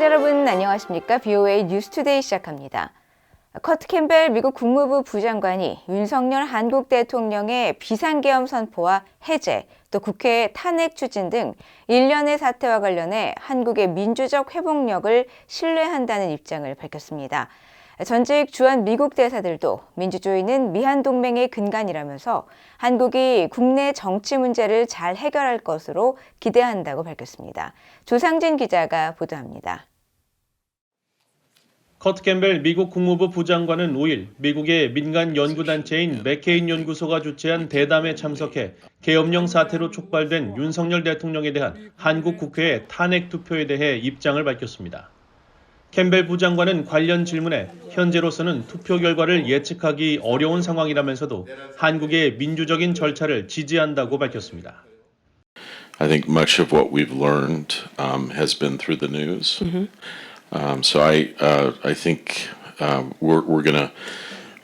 시청자 여러분 안녕하십니까? BOA 뉴스투데이 시작합니다. 커트 캠벨 미국 국무부 부장관이 윤석열 한국 대통령의 비상계엄 선포와 해제, 또 국회 탄핵 추진 등 일련의 사태와 관련해 한국의 민주적 회복력을 신뢰한다는 입장을 밝혔습니다. 전직 주한 미국 대사들도 민주주의는 미한동맹의 근간이라면서 한국이 국내 정치 문제를 잘 해결할 것으로 기대한다고 밝혔습니다. 조상진 기자가 보도합니다. 커트 캠벨 미국 국무부 부장관은 5일 미국의 민간 연구단체인 맥케인 연구소가 주최한 대담에 참석해 계엄령 사태로 촉발된 윤석열 대통령에 대한 한국 국회의 탄핵 투표에 대해 입장을 밝혔습니다. 캠벨 부장관은 관련 질문에 현재로서는 투표 결과를 예측하기 어려운 상황이라면서도 한국의 민주적인 절차를 지지한다고 밝혔습니다. I think much of what we've learned has been through the news. So I think we're gonna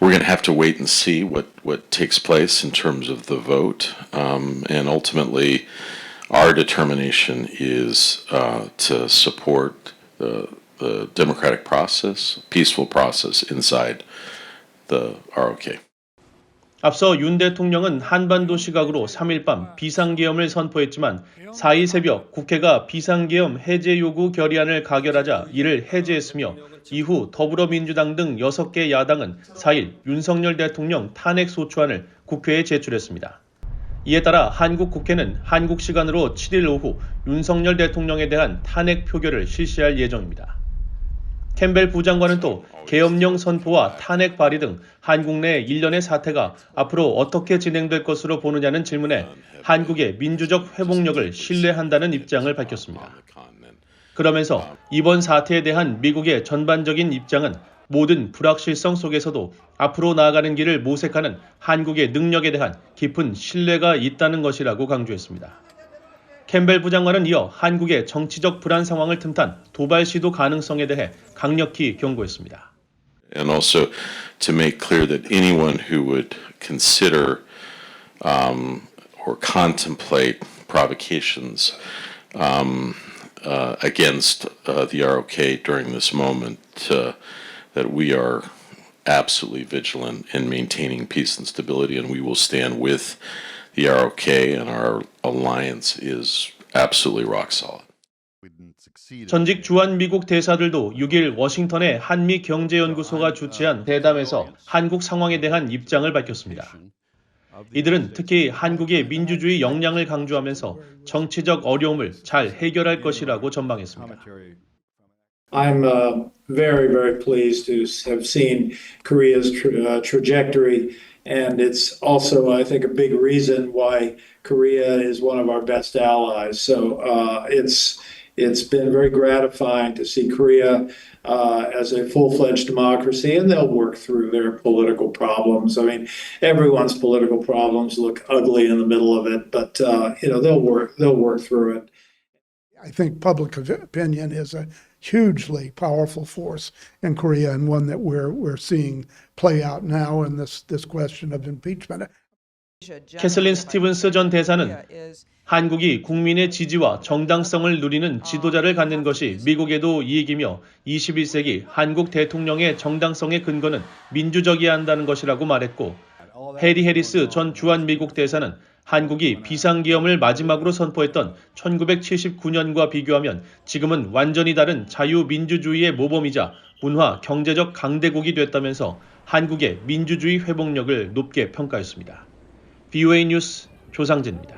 have to wait and see what takes place in terms of the vote, and ultimately, our determination is to support the democratic process, peaceful process inside the ROK. 앞서 윤 대통령은 한반도 시각으로 3일 밤 비상계엄을 선포했지만 4일 새벽 국회가 비상계엄 해제 요구 결의안을 가결하자 이를 해제했으며 이후 더불어민주당 등 6개 야당은 4일 윤석열 대통령 탄핵 소추안을 국회에 제출했습니다. 이에 따라 한국 국회는 한국 시간으로 7일 오후 윤석열 대통령에 대한 탄핵 표결을 실시할 예정입니다. 캠벨 부장관은 또 계엄령 선포와 탄핵 발의 등 한국 내 일련의 사태가 앞으로 어떻게 진행될 것으로 보느냐는 질문에 한국의 민주적 회복력을 신뢰한다는 입장을 밝혔습니다. 그러면서 이번 사태에 대한 미국의 전반적인 입장은 모든 불확실성 속에서도 앞으로 나아가는 길을 모색하는 한국의 능력에 대한 깊은 신뢰가 있다는 것이라고 강조했습니다. 캠벨 부장관은 이어 한국의 정치적 불안 상황을 틈탄 도발 시도 가능성에 대해 강력히 경고했습니다. And also to make clear that anyone who would consider or contemplate provocations against the ROK during this moment, that we are absolutely vigilant in maintaining peace and stability, and we will stand with the ROK, and our alliance is absolutely rock solid. 전직 주한 미국 대사들도 6일 워싱턴의 한미경제연구소가 주최한 대담에서 한국 상황에 대한 입장을 밝혔습니다. 이들은 특히 한국의 민주주의 역량을 강조하면서 정치적 어려움을 잘 해결할 것이라고 전망했습니다. I'm very, very pleased to have seen Korea's trajectory, and it's also, I think, a big reason why Korea is one of our best allies. So it's been very gratifying to see Korea as a full-fledged democracy, and they'll work through their political problems. I mean, everyone's political problems look ugly in the middle of it, but they'll work through it. I think public opinion is a hugely powerful force in Korea, and one that we're seeing play out now in this question of impeachment. 캐슬린 스티븐스 전 대사는 한국이 국민의 지지와 정당성을 누리는 지도자를 갖는 것이 미국에도 이익이며 21세기 한국 대통령의 정당성의 근거는 민주적이어야 한다는 것이라고 말했고, 해리 해리스 전 주한 미국 대사는 한국이 비상계엄을 마지막으로 선포했던 1979년과 비교하면 지금은 완전히 다른 자유민주주의의 모범이자 문화, 경제적 강대국이 됐다면서 한국의 민주주의 회복력을 높게 평가했습니다. BOA 뉴스 조상진입니다.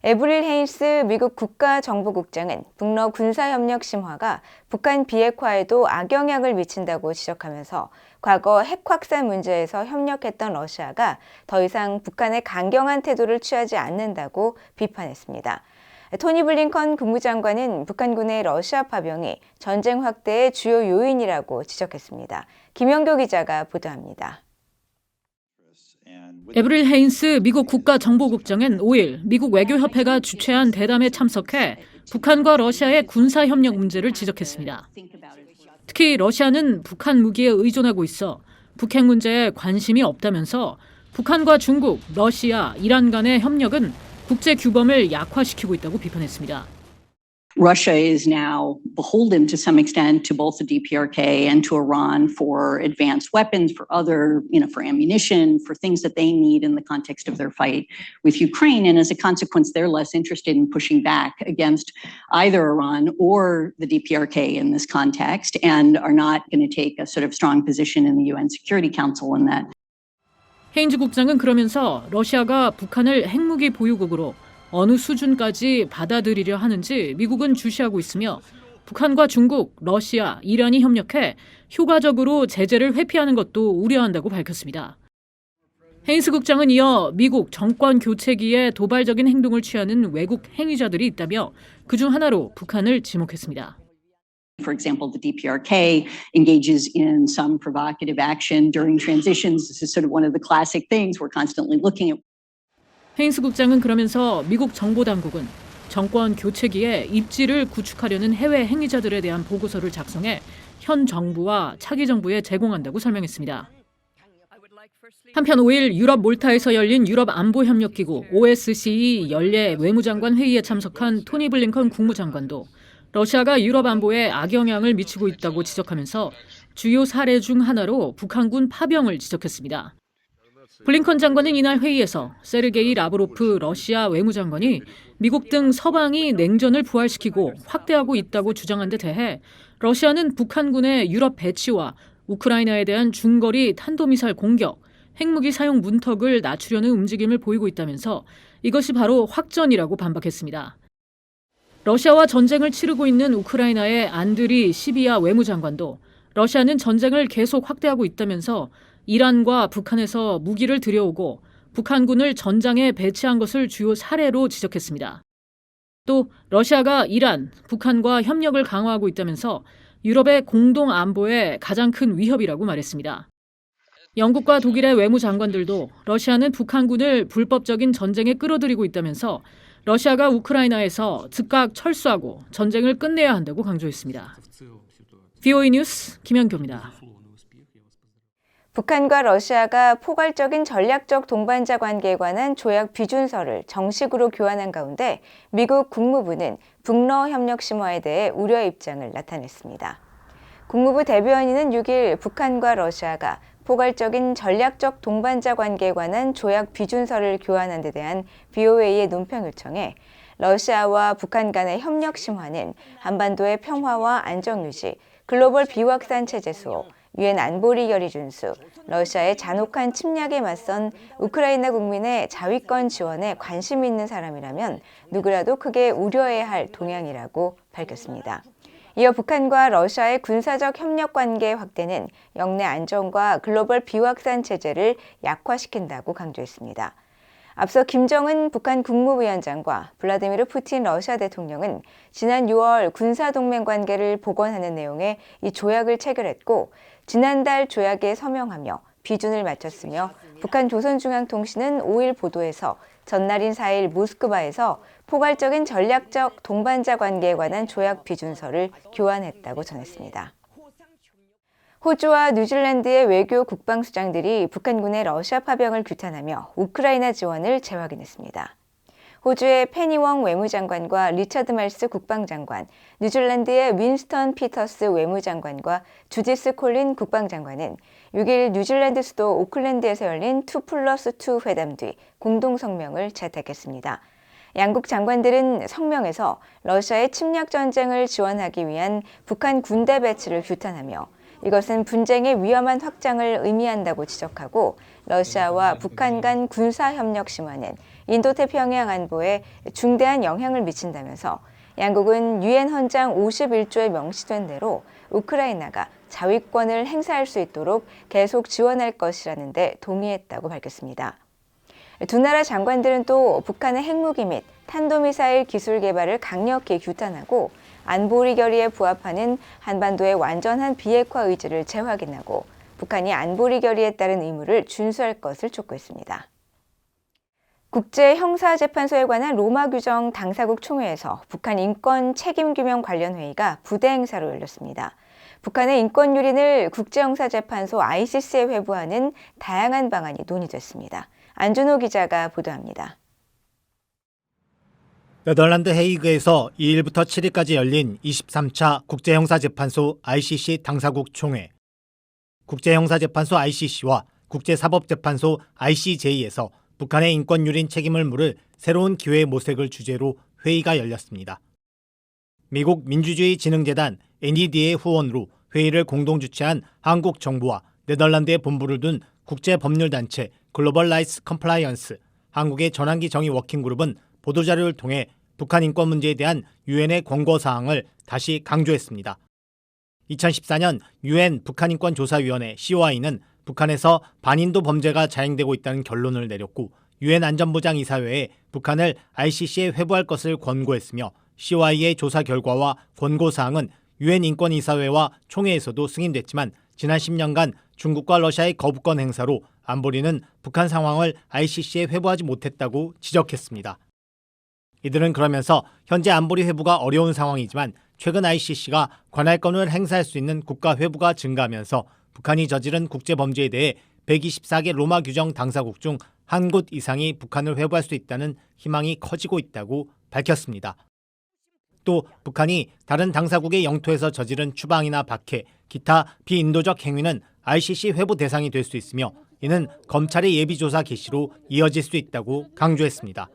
에브릴 헤인스 미국 국가정보국장은 북러 군사협력 심화가 북한 비핵화에도 악영향을 미친다고 지적하면서 과거 핵 확산 문제에서 협력했던 러시아가 더 이상 북한의 강경한 태도를 취하지 않는다고 비판했습니다. 토니 블링컨 국무장관은 북한군의 러시아 파병이 전쟁 확대의 주요 요인이라고 지적했습니다. 김영교 기자가 보도합니다. 에브릴 헤인스 미국 국가정보국장은 5일 미국 외교협회가 주최한 대담에 참석해 북한과 러시아의 군사협력 문제를 지적했습니다. 특히 러시아는 북한 무기에 의존하고 있어 북핵 문제에 관심이 없다면서 북한과 중국, 러시아, 이란 간의 협력은 국제 규범을 약화시키고 있다고 비판했습니다. Russia is now beholden to some extent to both the DPRK and to Iran for advanced weapons, for other, for ammunition, for things that they need in the context of their fight with Ukraine. And as a consequence, they're less interested in pushing back against either Iran or the DPRK in this context, and are not going to take a sort of strong position in the UN Security Council in that. 헤인즈 국장은 그러면서 러시아가 북한을 핵무기 보유국으로 어느 수준까지 받아들이려 하는지 미국은 주시하고 있으며 북한과 중국, 러시아, 이란이 협력해 효과적으로 제재를 회피하는 것도 우려한다고 밝혔습니다. 헤인스 국장은 이어 미국 정권 교체기에 도발적인 행동을 취하는 외국 행위자들이 있다며 그중 하나로 북한을 지목했습니다. For example, the DPRK engages in some provocative action during transitions. This is sort of one of the classic things we're constantly looking at. 헤인스 국장은 그러면서 미국 정보당국은 정권 교체기에 입지를 구축하려는 해외 행위자들에 대한 보고서를 작성해 현 정부와 차기 정부에 제공한다고 설명했습니다. 한편 5일 유럽 몰타에서 열린 유럽 안보협력기구 OSCE 연례 외무장관 회의에 참석한 토니 블링컨 국무장관도 러시아가 유럽 안보에 악영향을 미치고 있다고 지적하면서 주요 사례 중 하나로 북한군 파병을 지적했습니다. 블링컨 장관은 이날 회의에서 세르게이 라브로프 러시아 외무장관이 미국 등 서방이 냉전을 부활시키고 확대하고 있다고 주장한 데 대해 러시아는 북한군의 유럽 배치와 우크라이나에 대한 중거리 탄도미사일 공격, 핵무기 사용 문턱을 낮추려는 움직임을 보이고 있다면서 이것이 바로 확전이라고 반박했습니다. 러시아와 전쟁을 치르고 있는 우크라이나의 안드리 시비아 외무장관도 러시아는 전쟁을 계속 확대하고 있다면서 이란과 북한에서 무기를 들여오고 북한군을 전장에 배치한 것을 주요 사례로 지적했습니다. 또 러시아가 이란, 북한과 협력을 강화하고 있다면서 유럽의 공동 안보에 가장 큰 위협이라고 말했습니다. 영국과 독일의 외무장관들도 러시아는 북한군을 불법적인 전쟁에 끌어들이고 있다면서 러시아가 우크라이나에서 즉각 철수하고 전쟁을 끝내야 한다고 강조했습니다. VOA 뉴스 김현교입니다. 북한과 러시아가 포괄적인 전략적 동반자 관계에 관한 조약 비준서를 정식으로 교환한 가운데 미국 국무부는 북러 협력 심화에 대해 우려의 입장을 나타냈습니다. 국무부 대변인은 6일 북한과 러시아가 포괄적인 전략적 동반자 관계에 관한 조약 비준서를 교환한 데 대한 VOA의 논평 요청에 러시아와 북한 간의 협력 심화는 한반도의 평화와 안정 유지, 글로벌 비확산 체제 수호, 유엔 안보리 결의 준수, 러시아의 잔혹한 침략에 맞선 우크라이나 국민의 자위권 지원에 관심 있는 사람이라면 누구라도 크게 우려해야 할 동향이라고 밝혔습니다. 이어 북한과 러시아의 군사적 협력 관계 확대는 영내 안정과 글로벌 비확산 체제를 약화시킨다고 강조했습니다. 앞서 김정은 북한 국무위원장과 블라디미르 푸틴 러시아 대통령은 지난 6월 군사동맹 관계를 복원하는 내용의 이 조약을 체결했고 지난달 조약에 서명하며 비준을 마쳤으며 북한 조선중앙통신은 5일 보도에서 전날인 4일 모스크바에서 포괄적인 전략적 동반자 관계에 관한 조약 비준서를 교환했다고 전했습니다. 호주와 뉴질랜드의 외교 국방수장들이 북한군의 러시아 파병을 규탄하며 우크라이나 지원을 재확인했습니다. 호주의 페니웡 외무장관과 리처드 말스 국방장관, 뉴질랜드의 윈스턴 피터스 외무장관과 주디스 콜린 국방장관은 6일 뉴질랜드 수도 오클랜드에서 열린 2+2 회담 뒤 공동성명을 채택했습니다. 양국 장관들은 성명에서 러시아의 침략 전쟁을 지원하기 위한 북한 군대 배치를 규탄하며 이것은 분쟁의 위험한 확장을 의미한다고 지적하고 러시아와 북한 간 군사협력 심화는 인도태평양 안보에 중대한 영향을 미친다면서 양국은 유엔 헌장 51조에 명시된 대로 우크라이나가 자위권을 행사할 수 있도록 계속 지원할 것이라는 데 동의했다고 밝혔습니다. 두 나라 장관들은 또 북한의 핵무기 및 탄도미사일 기술 개발을 강력히 규탄하고 안보리 결의에 부합하는 한반도의 완전한 비핵화 의지를 재확인하고 북한이 안보리 결의에 따른 의무를 준수할 것을 촉구했습니다. 국제형사재판소에 관한 로마 규정 당사국 총회에서 북한 인권 책임규명 관련 회의가 부대 행사로 열렸습니다. 북한의 인권 유린을 국제형사재판소 ICC에 회부하는 다양한 방안이 논의됐습니다. 안준호 기자가 보도합니다. 네덜란드 헤이그에서 2일부터 7일까지 열린 23차 국제형사재판소 ICC 당사국 총회. 국제형사재판소 ICC와 국제사법재판소 ICJ에서 북한의 인권 유린 책임을 물을 새로운 기회의 모색을 주제로 회의가 열렸습니다. 미국 민주주의진흥재단 NED의 후원으로 회의를 공동 주최한 한국 정부와 네덜란드에 본부를 둔 국제법률단체 글로벌 라이츠 컴플라이언스, 한국의 전환기 정의 워킹그룹은 보도자료를 통해 북한 인권 문제에 대한 유엔의 권고사항을 다시 강조했습니다. 2014년 유엔 북한인권조사위원회 COI는 북한에서 반인도 범죄가 자행되고 있다는 결론을 내렸고 유엔 안전보장이사회에 북한을 ICC에 회부할 것을 권고했으며 COI의 조사 결과와 권고사항은 유엔 인권이사회와 총회에서도 승인됐지만 지난 10년간 중국과 러시아의 거부권 행사로 안보리는 북한 상황을 ICC에 회부하지 못했다고 지적했습니다. 이들은 그러면서 현재 안보리 회부가 어려운 상황이지만 최근 ICC가 관할권을 행사할 수 있는 국가 회부가 증가하면서 북한이 저지른 국제범죄에 대해 124개 로마 규정 당사국 중 한 곳 이상이 북한을 회부할 수 있다는 희망이 커지고 있다고 밝혔습니다. 또 북한이 다른 당사국의 영토에서 저지른 추방이나 박해, 기타 비인도적 행위는 ICC 회부 대상이 될 수 있으며 이는 검찰의 예비조사 개시로 이어질 수 있다고 강조했습니다.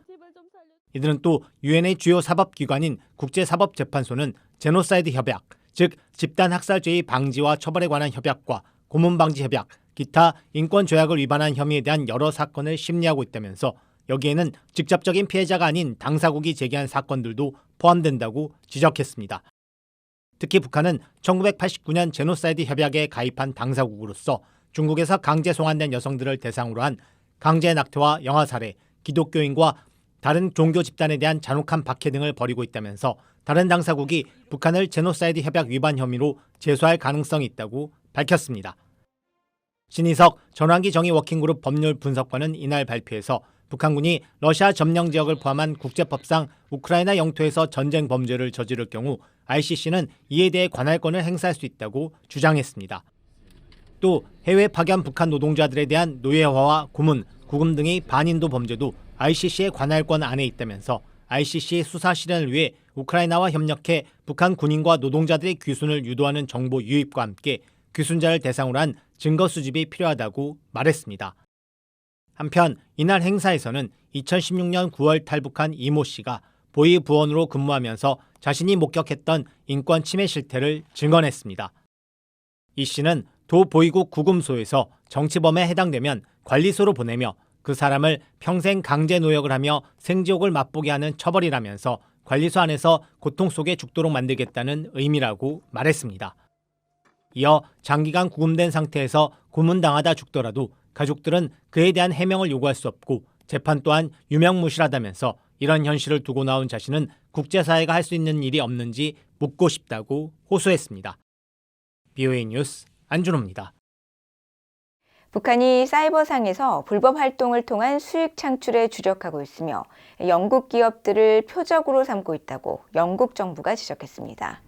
이들은 또 유엔의 주요 사법기관인 국제사법재판소는 제노사이드 협약, 즉 집단학살죄의 방지와 처벌에 관한 협약과 고문방지 협약, 기타 인권조약을 위반한 혐의에 대한 여러 사건을 심리하고 있다면서 여기에는 직접적인 피해자가 아닌 당사국이 제기한 사건들도 포함된다고 지적했습니다. 특히 북한은 1989년 제노사이드 협약에 가입한 당사국으로서 중국에서 강제 송환된 여성들을 대상으로 한 강제 낙태와 영아살해, 기독교인과 다른 종교 집단에 대한 잔혹한 박해 등을 벌이고 있다면서 다른 당사국이 북한을 제노사이드 협약 위반 혐의로 제소할 가능성이 있다고 밝혔습니다. 신희석 전환기 정의 워킹그룹 법률 분석관은 이날 발표에서 북한군이 러시아 점령 지역을 포함한 국제법상 우크라이나 영토에서 전쟁 범죄를 저지를 경우 ICC는 이에 대해 관할권을 행사할 수 있다고 주장했습니다. 또 해외 파견 북한 노동자들에 대한 노예화와 고문, 구금 등의 반인도 범죄도 ICC의 관할권 안에 있다면서 ICC 수사 실현을 위해 우크라이나와 협력해 북한 군인과 노동자들의 귀순을 유도하는 정보 유입과 함께 귀순자를 대상으로 한 증거 수집이 필요하다고 말했습니다. 한편 이날 행사에서는 2016년 9월 탈북한 이모 씨가 보위 부원으로 근무하면서 자신이 목격했던 인권 침해 실태를 증언했습니다. 이 씨는 도 보위국 구금소에서 정치범에 해당되면 관리소로 보내며 그 사람을 평생 강제 노역을 하며 생지옥을 맛보게 하는 처벌이라면서 관리소 안에서 고통 속에 죽도록 만들겠다는 의미라고 말했습니다. 이어 장기간 구금된 상태에서 고문당하다 죽더라도 가족들은 그에 대한 해명을 요구할 수 없고 재판 또한 유명무실하다면서 이런 현실을 두고 나온 자신은 국제사회가 할 수 있는 일이 없는지 묻고 싶다고 호소했습니다. BOA 뉴스 안준호입니다. 북한이 사이버상에서 불법 활동을 통한 수익 창출에 주력하고 있으며 영국 기업들을 표적으로 삼고 있다고 영국 정부가 지적했습니다.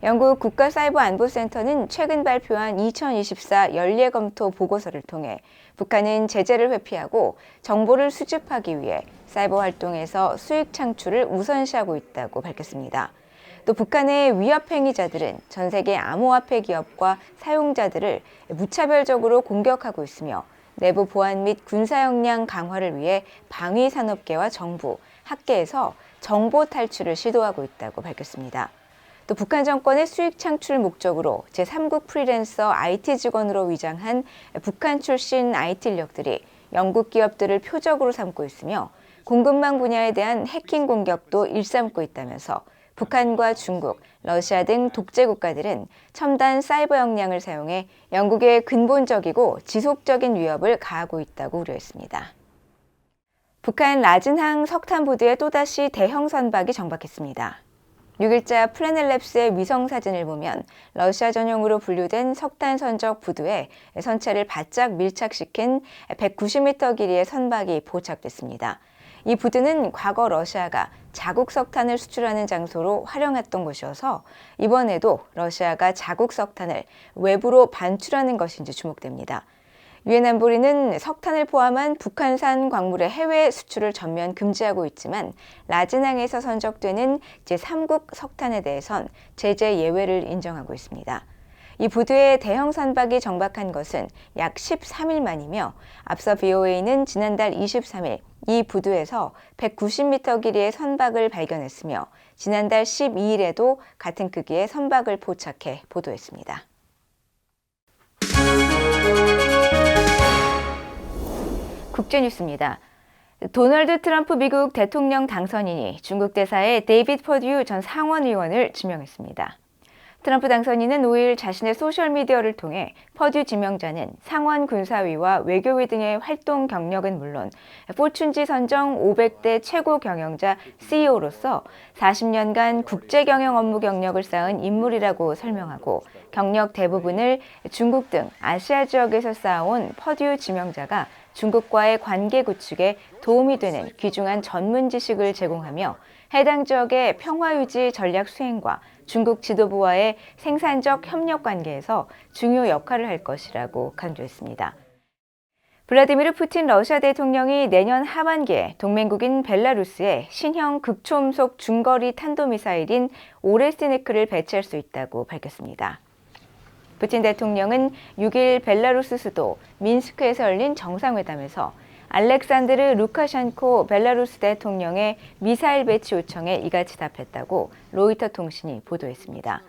영국 국가사이버안보센터는 최근 발표한 2024 연례검토 보고서를 통해 북한은 제재를 회피하고 정보를 수집하기 위해 사이버 활동에서 수익 창출을 우선시하고 있다고 밝혔습니다. 또 북한의 위협 행위자들은 전 세계 암호화폐 기업과 사용자들을 무차별적으로 공격하고 있으며 내부 보안 및 군사 역량 강화를 위해 방위산업계와 정부, 학계에서 정보 탈출을 시도하고 있다고 밝혔습니다. 또 북한 정권의 수익 창출 목적으로 제3국 프리랜서 IT 직원으로 위장한 북한 출신 IT 인력들이 영국 기업들을 표적으로 삼고 있으며 공급망 분야에 대한 해킹 공격도 일삼고 있다면서 북한과 중국, 러시아 등 독재 국가들은 첨단 사이버 역량을 사용해 영국의 근본적이고 지속적인 위협을 가하고 있다고 우려했습니다. 북한 라진항 석탄부두에 또다시 대형 선박이 정박했습니다. 6일자 플래닛랩스의 위성 사진을 보면 러시아 전용으로 분류된 석탄 선적 부두에 선체를 바짝 밀착시킨 190m 길이의 선박이 포착됐습니다. 이 부두는 과거 러시아가 자국 석탄을 수출하는 장소로 활용했던 곳이어서 이번에도 러시아가 자국 석탄을 외부로 반출하는 것인지 주목됩니다. 유엔 안보리는 석탄을 포함한 북한산 광물의 해외 수출을 전면 금지하고 있지만 라진항에서 선적되는 제3국 석탄에 대해선 제재 예외를 인정하고 있습니다. 이 부두에 대형 선박이 정박한 것은 약 13일 만이며 앞서 BOA는 지난달 23일 이 부두에서 190m 길이의 선박을 발견했으며 지난달 12일에도 같은 크기의 선박을 포착해 보도했습니다. 국제뉴스입니다. 도널드 트럼프 미국 대통령 당선인이 중국 대사의 데이비드 퍼듀 전 상원의원을 지명했습니다. 트럼프 당선인은 5일 자신의 소셜미디어를 통해 퍼듀 지명자는 상원 군사위와 외교위 등의 활동 경력은 물론 포춘지 선정 500대 최고 경영자 CEO로서 40년간 국제 경영 업무 경력을 쌓은 인물이라고 설명하고 경력 대부분을 중국 등 아시아 지역에서 쌓아온 퍼듀 지명자가 중국과의 관계 구축에 도움이 되는 귀중한 전문 지식을 제공하며 해당 지역의 평화 유지 전략 수행과 중국 지도부와의 생산적 협력 관계에서 중요 역할을 할 것이라고 강조했습니다. 블라디미르 푸틴 러시아 대통령이 내년 하반기에 동맹국인 벨라루스에 신형 극초음속 중거리 탄도미사일인 오레스니크를 배치할 수 있다고 밝혔습니다. 푸틴 대통령은 6일 벨라루스 수도 민스크에서 열린 정상회담에서 알렉산드르 루카셴코 벨라루스 대통령의 미사일 배치 요청에 이같이 답했다고 로이터 통신이 보도했습니다.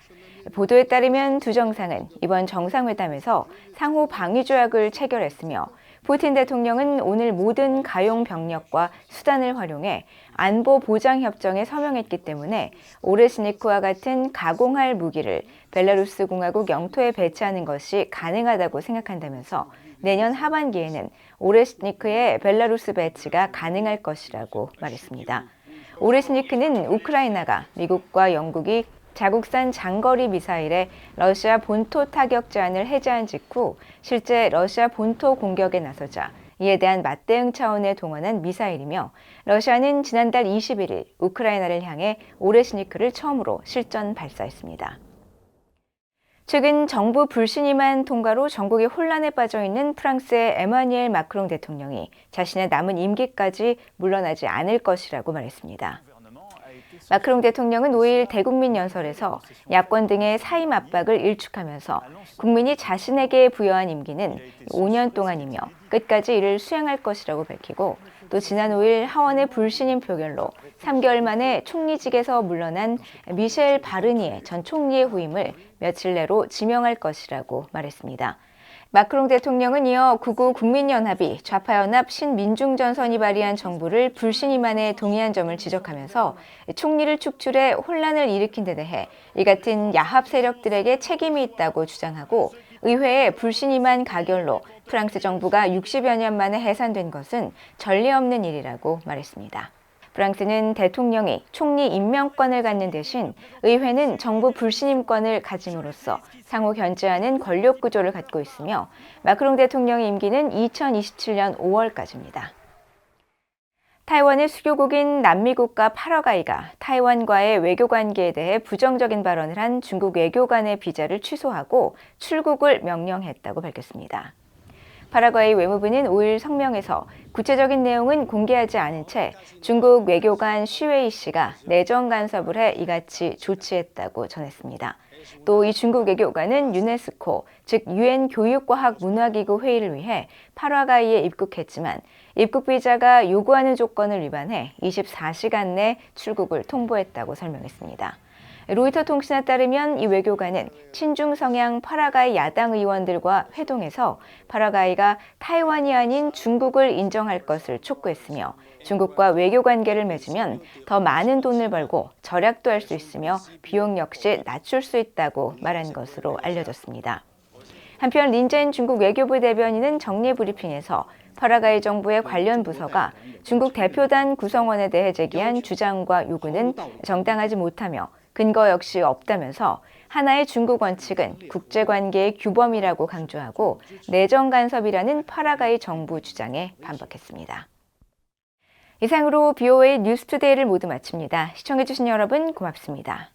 보도에 따르면 두 정상은 이번 정상회담에서 상호 방위 조약을 체결했으며 푸틴 대통령은 오늘 모든 가용 병력과 수단을 활용해 안보 보장 협정에 서명했기 때문에 오레스니크와 같은 가공할 무기를 벨라루스 공화국 영토에 배치하는 것이 가능하다고 생각한다면서 내년 하반기에는 오레스니크의 벨라루스 배치가 가능할 것이라고 말했습니다. 오레스니크는 우크라이나가 미국과 영국이 자국산 장거리 미사일의 러시아 본토 타격 제한을 해제한 직후 실제 러시아 본토 공격에 나서자 이에 대한 맞대응 차원에 동원한 미사일이며 러시아는 지난달 21일 우크라이나를 향해 오레스니크를 처음으로 실전 발사했습니다. 최근 정부 불신임안 통과로 전국이 혼란에 빠져 있는 프랑스의 에마뉘엘 마크롱 대통령이 자신의 남은 임기까지 물러나지 않을 것이라고 말했습니다. 마크롱 대통령은 5일 대국민 연설에서 야권 등의 사임 압박을 일축하면서 국민이 자신에게 부여한 임기는 5년 동안이며 끝까지 이를 수행할 것이라고 밝히고 또 지난 5일 하원의 불신임 표결로 3개월 만에 총리직에서 물러난 미셸 바르니에 전 총리의 후임을 며칠 내로 지명할 것이라고 말했습니다. 마크롱 대통령은 이어 극우 국민연합이 좌파연합 신민중전선이 발의한 정부를 불신임안에 동의한 점을 지적하면서 총리를 축출해 혼란을 일으킨 데 대해 이 같은 야합 세력들에게 책임이 있다고 주장하고 의회의 불신임안 가결로 프랑스 정부가 60여 년 만에 해산된 것은 전례 없는 일이라고 말했습니다. 프랑스는 대통령이 총리 임명권을 갖는 대신 의회는 정부 불신임권을 가짐으로써 상호 견제하는 권력 구조를 갖고 있으며 마크롱 대통령의 임기는 2027년 5월까지입니다. 타이완의 수교국인 남미 국가 파라과이가 타이완과의 외교 관계에 대해 부정적인 발언을 한 중국 외교관의 비자를 취소하고 출국을 명령했다고 밝혔습니다. 파라과이 외무부는 5일 성명에서 구체적인 내용은 공개하지 않은 채 중국 외교관 쉬웨이 씨가 내정 간섭을 해 이같이 조치했다고 전했습니다. 또 이 중국 외교관은 유네스코, 즉 유엔 교육과학문화기구 회의를 위해 파라과이에 입국했지만 입국 비자가 요구하는 조건을 위반해 24시간 내 출국을 통보했다고 설명했습니다. 로이터 통신에 따르면 이 외교관은 친중 성향 파라과이 야당 의원들과 회동해서 파라과이가 타이완이 아닌 중국을 인정할 것을 촉구했으며 중국과 외교 관계를 맺으면 더 많은 돈을 벌고 절약도 할 수 있으며 비용 역시 낮출 수 있다고 말한 것으로 알려졌습니다. 한편 린젠 중국 외교부 대변인은 정례 브리핑에서 파라과이 정부의 관련 부서가 중국 대표단 구성원에 대해 제기한 주장과 요구는 정당하지 못하며 근거 역시 없다면서 하나의 중국 원칙은 국제관계의 규범이라고 강조하고 내정 간섭이라는 파라과이 정부 주장에 반박했습니다. 이상으로 BOA 뉴스투데이를 모두 마칩니다. 시청해주신 여러분 고맙습니다.